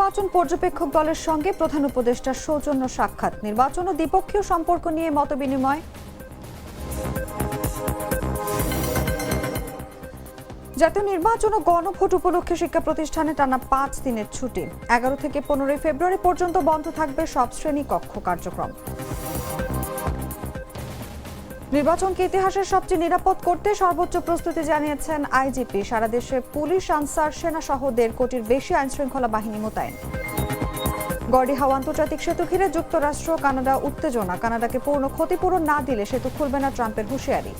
নির্বাচন পর্যবেক্ষক দলের সঙ্গে প্রধান উপদেষ্টার সৌজন্য সাক্ষাৎ, নির্বাচন ও দ্বিপক্ষীয় সম্পর্ক নিয়ে মতবিনিময়। জাতীয় নির্বাচন ও গণভোট উপলক্ষে শিক্ষা প্রতিষ্ঠানে টানা 5 দিনের ছুটি। 11 থেকে 15 ফেব্রুয়ারি পর্যন্ত বন্ধ থাকবে সব শ্রেণীকক্ষ কার্যক্রম। নির্বাচনকে ইতিহাসের সবচেয়ে নিরাপদ করতে সর্বোচ্চ প্রস্তুতি জানিয়েছেন আইজিপি। সারা দেশে পুলিশ, আনসার, সেনা সহ 1.5 কোটির বেশি আইনশৃঙ্খলা বাহিনী মোতায়েন। গর্ডি হাওয়া আন্তর্জাতিক সেতু ঘিরে যুক্তরাষ্ট্র কানাডা উত্তেজনা, কানাডাকে পূর্ণ ক্ষতিপূরণ না দিলে সেতু খুলবে না ট্রাম্পের হুঁশিয়ারি।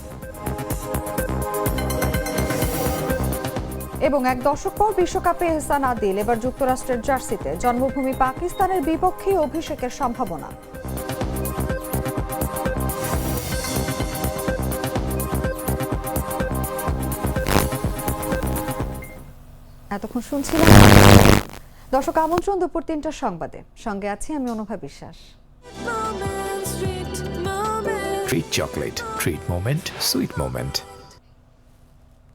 এবং এক দশক পর বিশ্বকাপে এহসান আদিল এবার যুক্তরাষ্ট্রের জার্সিতে, জন্মভূমি পাকিস্তানের বিপক্ষে অভিষেকের সম্ভাবনা। এতক্ষণ শুনছিলাম দর্শক আমন্ত্রণ দুপুর 3টার সংবাদে, সঙ্গে আছি আমি অনুভা বিশ্বাস। Treat chocolate, treat moment, sweet moment.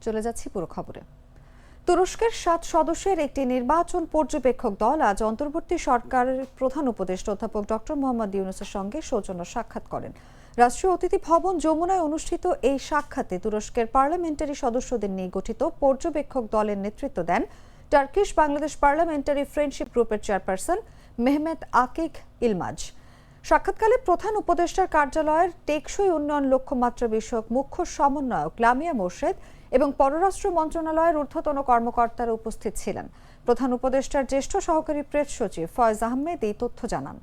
চলে যাচ্ছি পুরো খবরে। তুরস্কের 7 সদস্যের একটি নির্বাচন পর্যবেক্ষক দল আজ অন্তর্বর্তী সরকারের প্রধান উপদেষ্টা অধ্যাপক ডক্টর মোহাম্মদ ইউনূসের সঙ্গে সৌজন্য সাক্ষাৎ করেন। রাষ্ট্রীয় অতিথি ভবন যমুনায় অনুষ্ঠিত এই সাক্ষাতে তুরস্কের পার্লামেন্টারি সদস্যদের নিয়ে গঠিত পর্যবেক্ষক দলের নেতৃত্ব দেন টার্কিশ বাংলাদেশ পার্লামেন্টারি ফ্রেন্ডশিপ গ্রুপের চেয়ারপারসন মেহমেত আকিক ইলমাজ। সাক্ষাৎকালে প্রধান উপদেষ্টার কার্যালয়ের টেকসই উন্নয়ন লক্ষ্যমাত্রা বিষয়ক মুখ্য সমন্বয়ক লামিয়া মোর্শেদ এবং পররাষ্ট্র মন্ত্রণালয়ের ঊর্ধ্বতন কর্মকর্তারা উপস্থিত ছিলেন। প্রধান উপদেষ্টার জ্যেষ্ঠ সহকারী প্রেস সচিব ফয়েজ আহমেদ এই তথ্য জানান।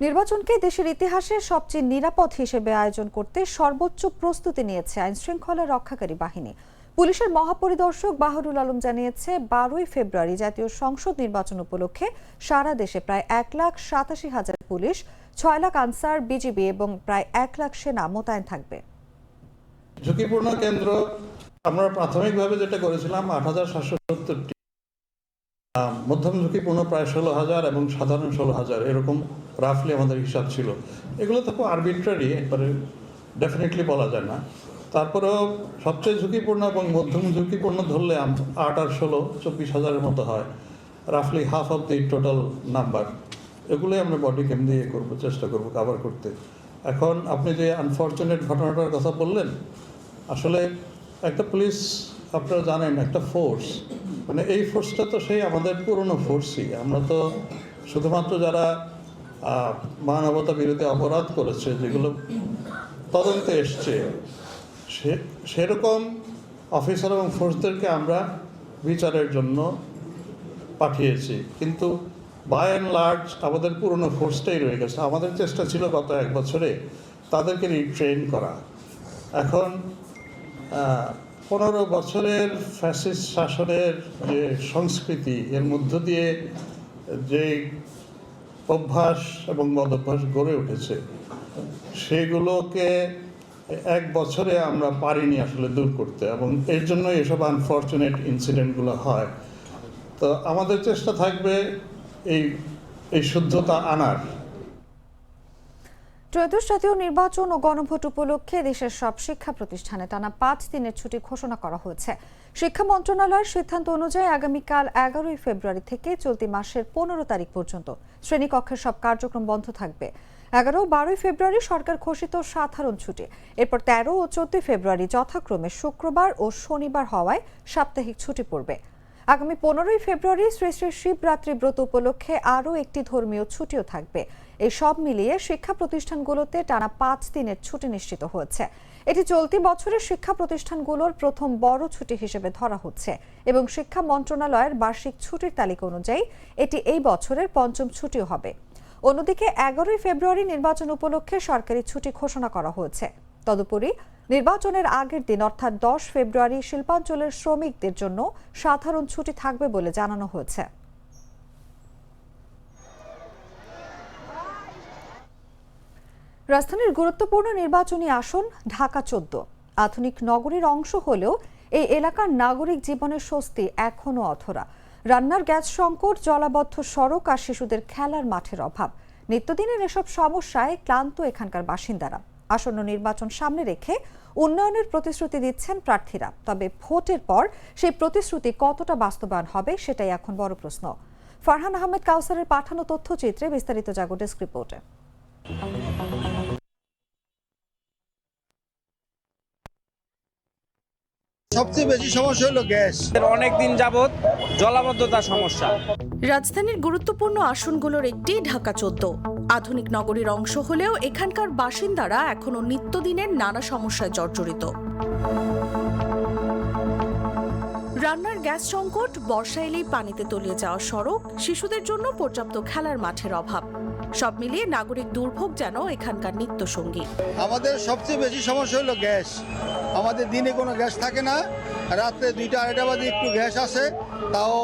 নির্বাচনকে দেশের ইতিহাসে সবচেয়ে নিরাপদ হিসেবে আয়োজন করতে সর্বোচ্চ প্রস্তুতি নিয়েছে আইনশৃঙ্খলা রক্ষাকারী বাহিনী। পুলিশের মহাপরিদর্শক বাহরুল আলম জানিয়েছে, 12 ফেব্রুয়ারি জাতীয় সংসদ নির্বাচন উপলক্ষে সারা দেশে প্রায় 1,87,000 পুলিশ, 6 লাখ আনসার, বিজিবি এবং প্রায় 1 লাখ সেনা মোতায়েন থাকবে। ঝুঁকিপূর্ণ কেন্দ্র আমরা প্রাথমিকভাবে যেটা করেছিলাম 8,770টি, মধ্যম ঝুঁকিপূর্ণ প্রায় 16,000 এবং সাধারণ 16,000, এরকম রাফলি আমাদের হিসাব ছিল। এগুলো তো খুব আরবিট্রারি, একবারে ডেফিনেটলি বলা যায় না। তারপরেও সবচেয়ে ঝুঁকিপূর্ণ এবং মধ্যম ঝুঁকিপূর্ণ ধরলে 8 আর 16 24,000-এর মতো হয়, রাফলি half of the total number. এগুলোই আমরা বডি ক্যাম দিয়ে চেষ্টা করবো কাভার করতে। এখন আপনি যে আনফর্চুনেট ঘটনাটার কথা বললেন, আসলে একটা পুলিশ আপনারা জানেন একটা ফোর্স, মানে এই ফোর্সটা তো সেই আমাদের পুরনো ফোর্সই। আমরা তো শুধুমাত্র যারা মানবতা বিরোধী অপরাধ করেছে, যেগুলো তদন্তে এসছে, সেরকম অফিসার এবং ফোর্সদেরকে আমরা বিচারের জন্য পাঠিয়েছি। কিন্তু বাই অ্যান্ড লার্জ আমাদের পুরনো ফোর্সটাই রয়ে গেছে। আমাদের চেষ্টা ছিল গত 1 বছরে তাদেরকে রিট্রেন করা। এখন 15 বছরের ফ্যাসিস্ট শাসনের যে সংস্কৃতি, এর মধ্য দিয়ে যে অভ্যাস এবং বদভ্যাস গড়ে উঠেছে, সেগুলোকে 1 বছরে আমরা পারিনি আসলে দূর করতে, এবং এর জন্য এসব আনফর্চুনেট ইনসিডেন্টগুলো হয়। তো আমাদের চেষ্টা থাকবে এই শুদ্ধতা আনার। ত্রয়োদশ জাতীয় নির্বাচন ও গণভোট উপলক্ষে দেশের সব শিক্ষা প্রতিষ্ঠানে টানা 5 দিনের ছুটি ঘোষণা করা হয়েছে। শিক্ষা মন্ত্রণালয়ের সিদ্ধান্ত অনুযায়ী আগামীকাল 11 ফেব্রুয়ারি থেকে চলতি মাসের 15 তারিখ পর্যন্ত শ্রেণীকক্ষের সব কার্যক্রম বন্ধ থাকবে। 11 ও 12 ফেব্রুয়ারি সরকার ঘোষিত সাধারণ ছুটি, এরপর 13 ও 14 ফেব্রুয়ারি যথাক্রমে শুক্রবার ও শনিবার হওয়ায় সাপ্তাহিক ছুটি পড়বে। আগামী 15 ফেব্রুয়ারি শ্রী শ্রী শিবরাত্রি ব্রত উপলক্ষে আরও একটি ধর্মীয় ছুটিও থাকবে। এই সব মিলিয়ে শিক্ষা প্রতিষ্ঠানগুলোতে টানা 5 দিনের ছুটি নিশ্চিত হয়েছে। এটি চলতি বছরের শিক্ষা প্রতিষ্ঠানগুলোর প্রথম বড় ছুটি হিসেবে ধরা হচ্ছে এবং শিক্ষা মন্ত্রণালয়ের বার্ষিক ছুটির তালিকা অনুযায়ী এটি এই বছরের 5ম ছুটিও হবে। অন্যদিকে 11 ফেব্রুয়ারি নির্বাচন উপলক্ষে সরকারি ছুটি ঘোষণা করা হয়েছে। তদুপরি নির্বাচনের আগের দিন অর্থাৎ 10 ফেব্রুয়ারি শিল্পাঞ্চলের শ্রমিকদের জন্য সাধারণ ছুটি থাকবে বলে জানানো হয়েছে। রাজধানীর গুরুত্বপূর্ণ নির্বাচনী আসন ঢাকা 14 আধুনিক নগরীর অংশ হলেও এই এলাকার নাগরিক জীবনের স্বস্তি এখনো অধরা। রান্নার গ্যাস সংকট, জলাবদ্ধ সড়ক আর শিশুদের খেলার মাঠের অভাব, নিত্যদিনের এসব সমস্যায় ক্লান্ত এখানকার বাসিন্দারা। আসন্ন নির্বাচন সামনে রেখে উন্নয়নের প্রতিশ্রুতি দিচ্ছেন প্রার্থীরা, তবে ভোটের পর সেই প্রতিশ্রুতি কতটা বাস্তবায়ন হবে সেটাই এখন বড় প্রশ্ন। ফারহান আহমেদ কাউসারের পাঠানো তথ্যচিত্রে বিস্তারিত জাগো ডেস্ক রিপোর্টে। সবচেয়ে বেশি সমস্যা হলো গ্যাস। অনেক দিন যাবত জলাবদ্ধতার সমস্যা। রাজধানীর গুরুত্বপূর্ণ আসনগুলোর একটি ঢাকা 14 আধুনিক নগরীর অংশ হলেও এখানকার বাসিন্দারা এখনো নিত্যদিনের নানা সমস্যায় জর্জরিত। রান্নার গ্যাস সংকট, বর্ষা এলেই পানিতে তলিয়ে যাওয়া সড়ক, শিশুদের জন্য পর্যাপ্ত খেলার মাঠের অভাব, সব মিলিয়ে নাগরিক দুর্ভোগ যেন এখানকার নিত্যসঙ্গী। আমাদের সবচেয়ে বেশি সমস্যা হলো গ্যাস। আমাদের দিনে কোনো গ্যাস থাকে না, রাত্রে 2টা-2:30 বাজে একটু গ্যাস আসে, তাও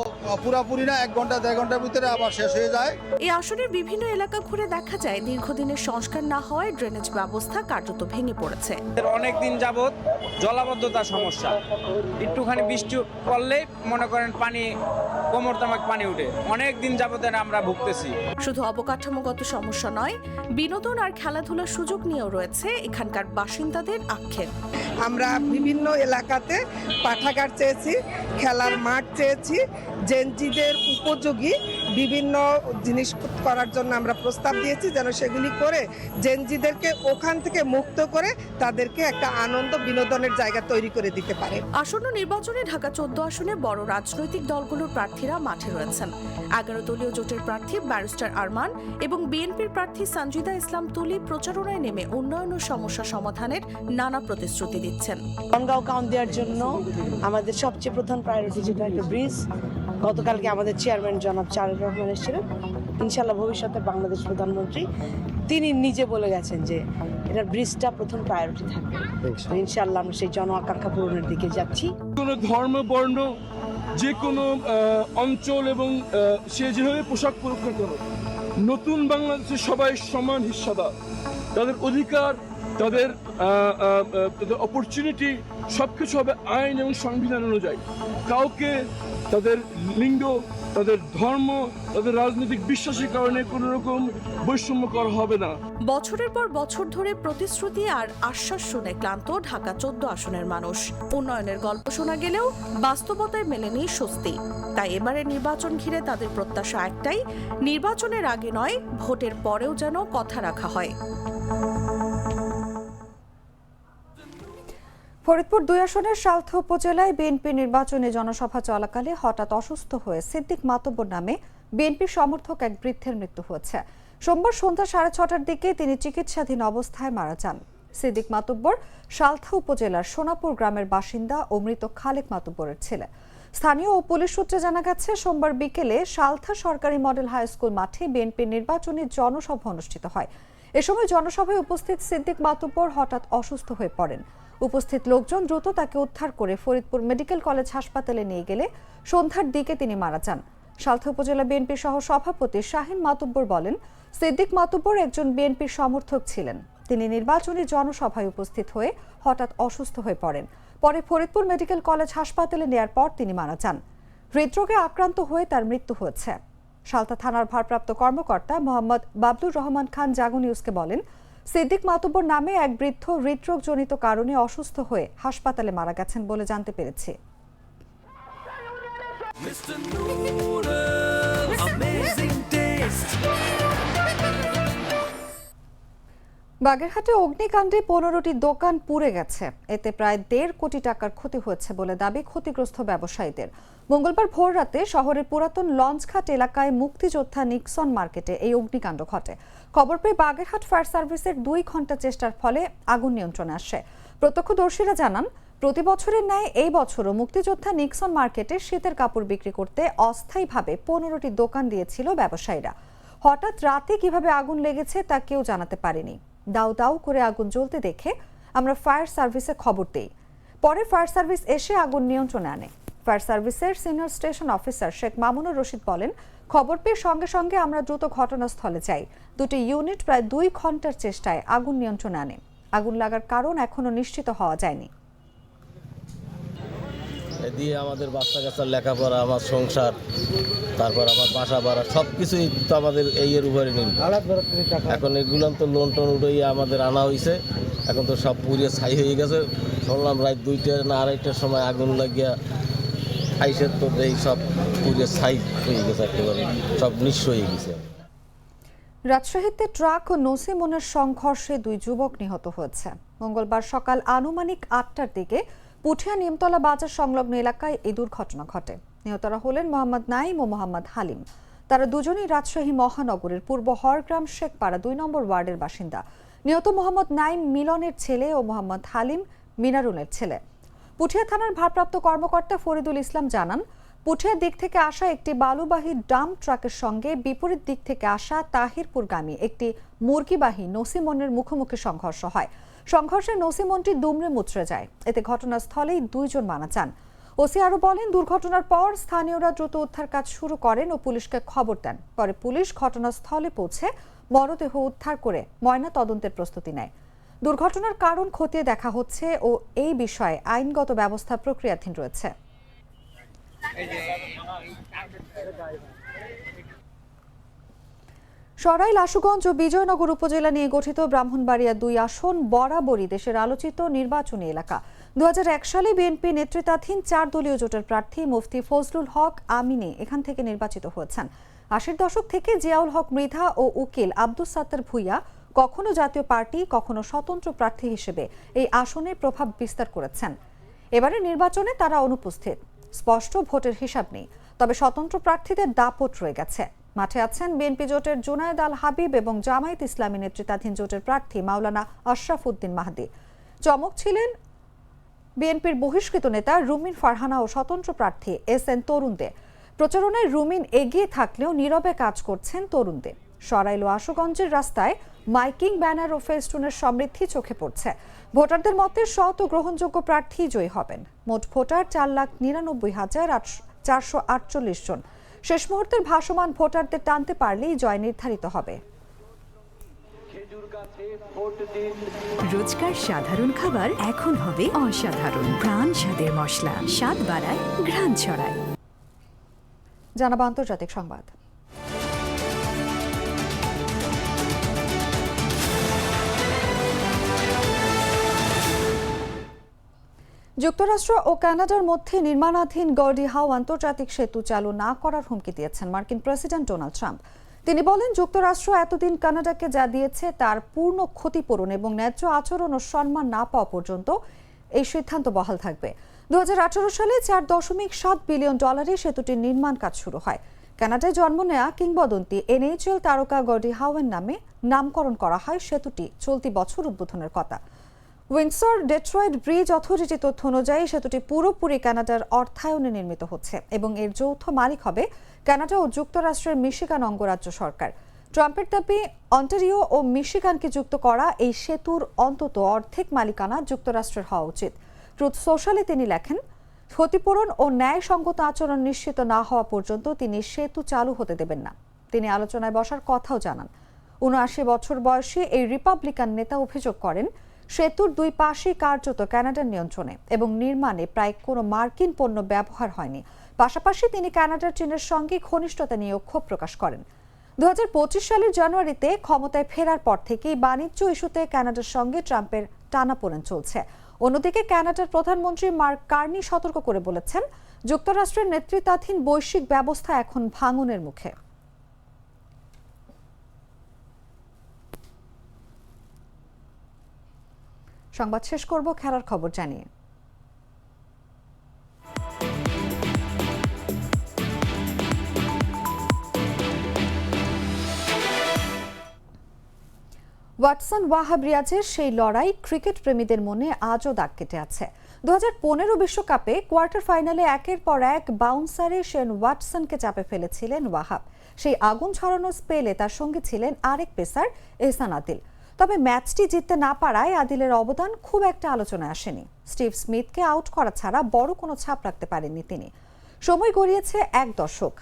পুরাপুরি না, 1 ঘন্টা 1.5 ঘন্টার ভিতরে আবার শেষ হয়ে যায়। এই আসনের বিভিন্ন এলাকা ঘুরে দেখা যায় দীর্ঘদিনের সংস্কার না হওয়ায় ড্রেনেজ ব্যবস্থা কার্যত ভেঙে পড়েছে। অনেক দিন যাবত জলাবদ্ধতার সমস্যা। একটুখানি বৃষ্টি পড়লেই মনে করেন পানি কোমর তামাক পানি উঠে। অনেক দিন যাবত আমরা ভুগতেছি। শুধু অবকাঠামোগত সমস্যা নয়, বিনোদন আর খেলাধুলার সুযোগ নিয়েও রয়েছে এখানকার বাসিন্দাদের আক্ষেপ। আমরা বিভিন্ন এলাকাতে পাঠাগার চেয়েছি, খেলার মাঠ চেয়েছি, জেনজিদের উপযোগী বিভিন্ন জিনিস করার জন্য আমরা প্রস্তাব দিয়েছি, যেন সেগুলি করে জেনজিদেরকে ওখান থেকে মুক্ত করে তাদেরকে একটা আনন্দ বিনোদনের জায়গা তৈরি করে দিতে পারে। আসন্ন নির্বাচনে ঢাকা 14 আসনে বড় রাজনৈতিক দলগুলোর প্রার্থীরা মাঠে রয়েছেন। 11 দলীয় জোটের প্রার্থী ব্যারিস্টার আরমান এবং বিএনপির প্রার্থী সঞ্জিদা ইসলাম তুলি প্রচারণায় নেমে উন্নয়ন ও সমস্যা সমাধানের নানা প্রতিশ্রুতি দিচ্ছেন। বনগাঁও কাউন্ট দেওয়ার জন্য আমাদের সবচেয়ে প্রধান প্রায়োরিটি যেটা একটা ব্রিজ। গতকালকে আমাদের চেয়ারম্যান জনাব চারুর রহমান এসেছিলেন। ইনশাল্লাহ ভবিষ্যতে বাংলাদেশ প্রধানমন্ত্রী তিনি নিজে বলে গেছেন যে এটা ব্রিজটা প্রথম প্রায়োরিটি থাকবে। ইনশাল্লাহ আমরা সেই জন আকাঙ্ক্ষা পূরণের দিকে যাচ্ছি। কোনো ধর্ম, বর্ণ, যে কোনো অঞ্চল এবং সে যেভাবে পোশাক পরুক না কেন, নতুন বাংলাদেশে সবাই সমান হিস্সাদার। তাদের অধিকার, তাদের অপরচুনিটি সবকিছু হবে আইন এবং সংবিধান অনুযায়ী। কাউকে তাদের লিঙ্গ, তাদের ধর্ম, তাদের রাজনৈতিক বিশ্বাসের কারণে কোনো রকম বৈষম্য করা হবে না। বছরের পর বছর ধরে প্রতিশ্রুতি আর আশ্বাস শুনে ক্লান্ত ঢাকা 14 আসনের মানুষ। উন্নয়নের গল্প শোনা গেলেও বাস্তবতায় মেলেনি স্বস্তি। তাই এবারে নির্বাচন ঘিরে তাদের প্রত্যাশা একটাই, নির্বাচনের আগে নয়, ভোটের পরেও যেন কথা রাখা হয়। ফরিদপুর 2 আসনের সালথা উপজেলায় বিএনপি নির্বাচনী জনসভা চলাকালে হঠাৎ অসুস্থ হয়ে সিদ্দিক মাতুব্বর নামে বিএনপি সমর্থক এক বৃদ্ধের মৃত্যু হয়েছে। সোমবার সন্ধ্যা 6:30টার দিকে তিনি চিকিৎসাধীন অবস্থায় মারা যান। সিদ্দিক মাতুব্বর সালথা উপজেলার সোনাপুর গ্রামের বাসিন্দা ও মৃত খালেক মাতুব্বরের ছেলে। স্থানীয় ও পুলিশ সূত্রে জানা গেছে, সোমবার বিকেলে সালথা সরকারি মডেল হাই স্কুল মাঠে বিএনপির নির্বাচনী জনসভা অনুষ্ঠিত হয়। এ সময় জনসভায় উপস্থিত সিদ্দিক মাতুব্বর হঠাৎ অসুস্থ হয়ে পড়েন। উপস্থিত লোকজন দ্রুত তাকে উদ্ধার করে ফরিদপুর মেডিকেল কলেজ হাসপাতালে নিয়ে গেলে সন্ধ্যার দিকে তিনি মারা যান। সালথা উপজেলা বিএনপি সহ সভাপতি শাহিন মাতুব্বর বলেন, সিদ্দিক মাতুব্বর একজন বিএনপির সমর্থক ছিলেন। তিনি নির্বাচনী জনসভায় উপস্থিত হয়ে হঠাৎ অসুস্থ হয়ে পড়েন। পরে ফরিদপুর মেডিকেল কলেজ হাসপাতালে নেয়ার পর তিনি মারা যান। হৃদরোগে আক্রান্ত হয়ে তার মৃত্যু হয়েছে। সালথা থানার ভারপ্রাপ্ত কর্মকর্তা মোহাম্মদ বাবলুর রহমান খান জাগো নিউজকে বলেন, সিদ্দিক মাতুব্বর নামে এক বৃদ্ধ হৃদরোগজনিত কারণে অসুস্থ হয়ে হাসপাতালে মারা গেছেন বলে জানতে পেরেছি। বাগেরহাটে অগ্নিকাণ্ডে 15টি দোকান পুড়ে গেছে। এতে প্রায় 1.5 কোটি টাকার ক্ষতি হয়েছে বলে দাবি ক্ষতিগ্রস্ত ব্যবসায়ীদের। মঙ্গলবার ভোররাতে শহরের পুরাতন লঞ্চঘাট এলাকায় মুক্তিযোদ্ধা নিক্সন মার্কেটে এই অগ্নিকাণ্ড ঘটে। খবর পেয়ে বাগেরহাট ফায়ার সার্ভিসের 2 ঘন্টা চেষ্টার ফলে আগুন নিয়ন্ত্রণে আসে। প্রত্যক্ষদর্শীরা জানান, প্রতি বছরের ন্যায় এই বছরও মুক্তিযোদ্ধা নিক্সন মার্কেটে শীতের কাপড় বিক্রি করতে অস্থায়ীভাবে 15টি দোকান দিয়েছিল ব্যবসায়ীরা। হঠাৎ রাতে কিভাবে আগুন লেগেছে তা কেউ জানাতে পারেনি। দাউ দাউ করে আগুন জ্বলতে দেখে আমরা ফায়ার সার্ভিসে খবর দেই। পরে ফায়ার সার্ভিস এসে আগুন নিয়ন্ত্রণে আনে। ফায়ার সার্ভিসের senior station officer Sheikh Mamunur Rashid বলেন, খবর পেয়ে সঙ্গে সঙ্গে আমরা দ্রুত ঘটনাস্থলে যাই। 2টি ইউনিট প্রায় 2 ঘন্টার চেষ্টায় আগুন নিয়ন্ত্রণে আনে। আগুন লাগার কারণ এখনো নিশ্চিত হওয়া যায়নি। এ দিয়ে আমাদের বাচ্চা কাচ্চার লেখাপড়া, আমার সংসার, তারপর আমার বাসা ভাড়া সব কিছুই তো আমাদের এর উপরে নির্ভর। এখন এগুলো তো লোন টোন উঠে আমাদের আনা হয়েছে, এখন তো সব পুড়িয়ে ছাই হয়ে গেছে। শুনলাম রাত 2টা না 2:30টার সময় আগুন লাগিয়া আইসের তো এই সব পুড়িয়ে ছাই হয়ে গেছে, একেবারে সব নিঃস্ব হয়ে গেছে। রাজশাহীতে ট্রাক ও নসিমনের সংঘর্ষে 2 যুবক নিহত হয়েছে। মঙ্গলবার সকাল আনুমানিক 8টার দিকে পুঠিয়া নিমতলা বাজার সংলগ্ন এলাকায় এই দুর্ঘটনা ঘটে। নিহতরা হলেন মোহাম্মদ নাইম ও মোহাম্মদ হালিম। তারা দুজনেই রাজশাহী মহানগরের পূর্ব হরগ্রাম শেখপাড়া 2 নম্বর ওয়ার্ডের বাসিন্দা। নিহত মোহাম্মদ নাইম মিলনের ছেলে ও মোহাম্মদ হালিম মিনারুলের ছেলে। পুঠিয়া থানার ভারপ্রাপ্ত কর্মকর্তা ফরিদুল ইসলাম জানান, পুঠিয়ার দিক থেকে আসা একটি বালুবাহী ডাম্প ট্রাকের সঙ্গে বিপরীত দিক থেকে আসা তাহিরপুরগামী একটি মুরগিবাহী নসিমনের মুখোমুখি সংঘর্ষ হয়। সংঘর্ষে নসিমনটি দুমড়ে মুচড়ে যায়। এতে ঘটনাস্থলেই 2 জন মারা যান। ওসি আরও বলেন, দুর্ঘটনার পর স্থানীয়রা দ্রুত উদ্ধার কাজ শুরু করেন ও পুলিশকে খবর দেন। পরে পুলিশ ঘটনাস্থলে পৌঁছে মরদেহ উদ্ধার করে ময়না তদন্তের প্রস্তুতি নেয়। দুর্ঘটনার কারণ খতিয়ে দেখা হচ্ছে ও এই বিষয়ে আইনগত ব্যবস্থা প্রক্রিয়াধীন রয়েছে। সরাইল, আশুগঞ্জ ও বিজয়নগর উপজেলা নিয়ে গঠিত ব্রাহ্মণবাড়িয়া 2 আসন বরাবরই দেশের আলোচিত নির্বাচনী এলাকা। 2001 সালে বিএনপি নেতৃত্বাধীন 4 দলীয় জোটের প্রার্থী মুফতি ফজলুল হক আমিনে এখান থেকে নির্বাচিত হয়েছেন। 80-র দশক থেকে জিয়াউল হক মৃধা ও উকিল আব্দুস সাত্তার ভুইয়া কখনো জাতীয় পার্টি, কখনো স্বতন্ত্র প্রার্থী হিসেবে এই আসনে প্রভাব বিস্তার করেছেন। এবারে নির্বাচনে তারা অনুপস্থিত। স্পষ্ট ভোটের হিসাব নেই, তবে স্বতন্ত্র প্রার্থীদের দাপট রয়ে গেছে। মাঠে আছেন বিএনপি জোটের জুনায়েদ আল হাবিব এবং জামায়াত ইসলামী নেতৃত্বাধীন জোটের প্রার্থী মাওলানা আশরাফ উদ্দিন মাহদি। চমক ছিলেন বিএনপির বহিষ্কৃত নেতা রুমিন ফারহানা ও স্বতন্ত্র প্রার্থী SN তরুণদের। প্রচারণায় রুমিন এগিয়ে থাকলেও নীরবে কাজ করছেন তরুণদের। সরাইল ও আশুগঞ্জের রাস্তায় মাইকিং, ব্যানার ও ফেস্টুনের সমৃদ্ধি চোখে পড়ছে। ভোটারদের মতে সৎ ও গ্রহণযোগ্য প্রার্থী জয়ী হবেন। মোট ভোটার 4,99,448 জন। শেষ মুহূর্তের ভাসমান ভোটারদের টানতে পারলেই জয় নির্ধারিত হবে। রোজকার সাধারণ খাবার এখন হবে অসাধারণ। প্রাণ স্বাদের মশলা, স্বাদ বাড়ায়, ঘ্রাণ ছড়ায়। জানাবো আন্তর্জাতিক সংবাদ। যুক্তরাষ্ট্র ও কানাডার মধ্যে নির্মাণাধীন গর্ডি হাউ আন্তর্জাতিক সেতু চালু না করার হুমকি দিয়েছেন মার্কিন প্রেসিডেন্ট ডোনাল্ড ট্রাম্প। তিনি বলেন, যুক্তরাষ্ট্র এতদিন কানাডাকে যা দিয়েছে তার পূর্ণ ক্ষতিপূরণ এবং ন্যায্য আচরণ ও সম্মান না পাওয়া পর্যন্ত এই সিদ্ধান্ত বহাল থাকবে। 2018 সালে $4.7 বিলিয়ন সেতুটির নির্মাণ কাজ শুরু হয়। কানাডায় জন্ম নেয়া কিংবদন্তি NHL তারকা গর্ডি হাউয়ের নামে নামকরণ করা হয় সেতুটি চলতি বছর উদ্বোধনের কথা। উইন্ডসর ডেট্রয়েট ব্রিজ অথরিটি তথ্য অনুযায়ী সেতুটি পুরোপুরি কানাডার অর্থায়নে নির্মিত হচ্ছে এবং এর যৌথ মালিক হবে কানাডা ও যুক্তরাষ্ট্রের মিশিগান অঙ্গরাজ্য সরকার। ট্রাম্পের দাবি, অন্টারিও ও মিশিগানকে যুক্ত করা এই সেতুর অন্তত অর্ধেক মালিকানা যুক্তরাষ্ট্রের হওয়া উচিত। ট্রুথ সোশ্যালে তিনি লেখেন, ক্ষতিপূরণ ও ন্যায়সঙ্গত আচরণ নিশ্চিত না হওয়া পর্যন্ত তিনি সেতু চালু হতে দেবেন না। তিনি আলোচনায় বসার কথাও জানান। ৭৯ বছর বয়সী এই রিপাবলিকান নেতা অভিযোগ করেন, সেতুর 2 পাশেই কার্যত কানাডার নিয়ন্ত্রণে এবং নির্মাণে প্রায় কোনো মার্কিন পণ্য ব্যবহার হয়নি। পাশাপাশি তিনি কানাডার চীনের সঙ্গে ঘনিষ্ঠতা নিয়ে ক্ষোভ প্রকাশ করেন। 2025 সালের জানুয়ারিতে ক্ষমতায় ফেরার পর থেকেই বাণিজ্য ইস্যুতে কানাডার সঙ্গে ট্রাম্পের টানাপোড়েন চলছে। অন্যদিকে কানাডার প্রধানমন্ত্রী মার্ক কার্নি সতর্ক করে বলেছেন, যুক্তরাষ্ট্রের নেতৃত্বাধীন বৈশ্বিক ব্যবস্থা এখন ভাঙনের মুখে। সংবাদ শেষ করব খেলার খবর জানিয়ে। ওয়াটসন ওয়াহাব রিয়াজের সেই লড়াই ক্রিকেট প্রেমীদের মনে আজও দাগ কেটে আছে। 2015 বিশ্বকাপে কোয়ার্টার ফাইনালে একের পর এক বাউন্সারে শেন ওয়াটসনকে চাপে ফেলেছিলেন ওয়াহাব। সেই আগুন ছড়ানো স্পেলে তার সঙ্গে ছিলেন আরেক পেসার এহসান আদিল। তবে ম্যাচটি জিততে না পারায় আদিলের অবদান খুব একটা আলোচনায় আসেনি। স্টিভ স্মিথকে আউট করা ছাড়া বড় কোনো ছাপ রাখতে পারেননি তিনি। সময় গড়িয়েছে 1 দশক।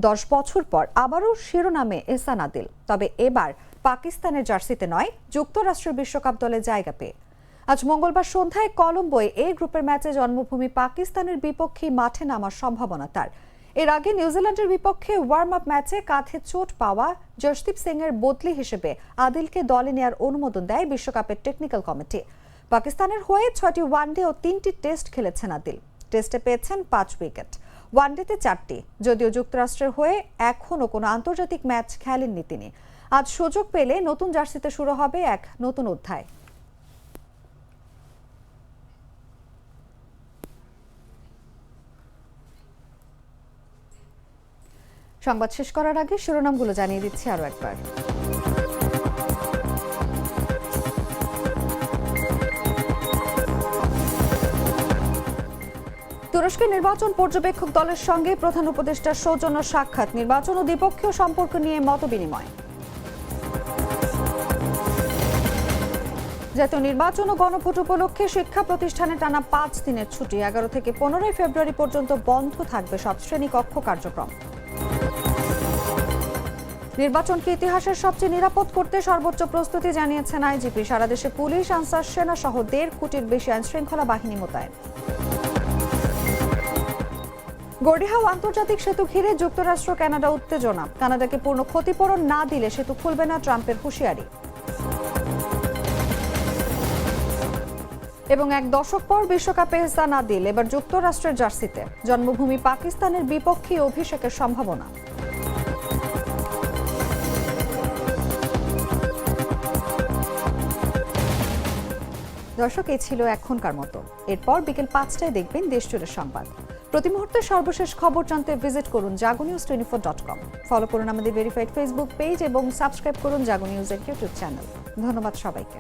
10 বছর পর আবারও শিরোনামে এহসান আদিল, তবে এবার পাকিস্তানের জার্সিতে নয়, যুক্তরাষ্ট্রের বিশ্বকাপ দলে জায়গা পেয়ে। আজ মঙ্গলবার সন্ধ্যায় কলম্বোয় এ গ্রুপের ম্যাচে জন্মভূমি পাকিস্তানের বিপক্ষে মাঠে নামার সম্ভাবনা তার। এর আগে নিউজিল্যান্ডের বিপক্ষে ওয়ার্ম আপ ম্যাচে কাঁধে চোট পাওয়া জশদীপ সিং এর বদলি হিসেবে আদিলকে দলে নেওয়ার অনুমোদন দেয় বিশ্বকাপের টেকনিক্যাল কমিটি। পাকিস্তানের হয়ে 6টি ওয়ানডে ও 3টি টেস্ট খেলেছেন আদিল। টেস্টে পেয়েছেন 5 উইকেট, ওয়ানডেতে 4টি। যদিও যুক্তরাষ্ট্রের হয়ে এখনও কোনো আন্তর্জাতিক ম্যাচ খেলেননি তিনি। আজ সুযোগ পেলে নতুন জার্সিতে শুরু হবে এক নতুন অধ্যায়। সংবাদ শেষ করার আগে শিরোনামগুলো জানিয়ে দিচ্ছি আরো একবার। তুরস্কের নির্বাচন পর্যবেক্ষক দলের সঙ্গে প্রধান উপদেষ্টার সৌজন্য সাক্ষাৎ, নির্বাচন ও দ্বিপক্ষীয় সম্পর্ক নিয়ে মতবিনিময়। জাতীয় নির্বাচন ও গণভোট উপলক্ষে শিক্ষা প্রতিষ্ঠানে টানা 5 দিনের ছুটি। 11 থেকে 15 ফেব্রুয়ারি পর্যন্ত বন্ধ থাকবে সব শ্রেণীকক্ষ কার্যক্রম। নির্বাচনকে ইতিহাসের সবচেয়ে নিরাপদ করতে সর্বোচ্চ প্রস্তুতি জানিয়েছেন আইজিপি। সারা দেশে পুলিশ, আনসার, সেনা সহ 1.5 কোটির বেশি আইনশৃঙ্খলা বাহিনী মোতায়েন। গর্ডিহাউ আন্তর্জাতিক সেতু ঘিরে যুক্তরাষ্ট্র কানাডা উত্তেজনা। কানাডাকে পূর্ণ ক্ষতিপূরণ না দিলে সেতু খুলবে না, ট্রাম্পের হুঁশিয়ারি। এবং 1 দশক পর বিশ্বকাপে এহসান আদিল এবার যুক্তরাষ্ট্রের জার্সিতে। জন্মভূমি পাকিস্তানের বিপক্ষে অভিষেকের সম্ভাবনা। দর্শক, এই ছিল এখনকার মতো। এরপর বিকেল 5টায় দেখবেন দেশজুড়ে সংবাদ। প্রতি মুহূর্তে সর্বশেষ খবর জানতে ভিজিট করুন jagonews24.com। ফলো করুন আমাদের ভেরিফাইড ফেসবুক পেজ এবং সাবস্ক্রাইব করুন জাগো নিউজের ইউটিউব চ্যানেল। ধন্যবাদ সবাইকে।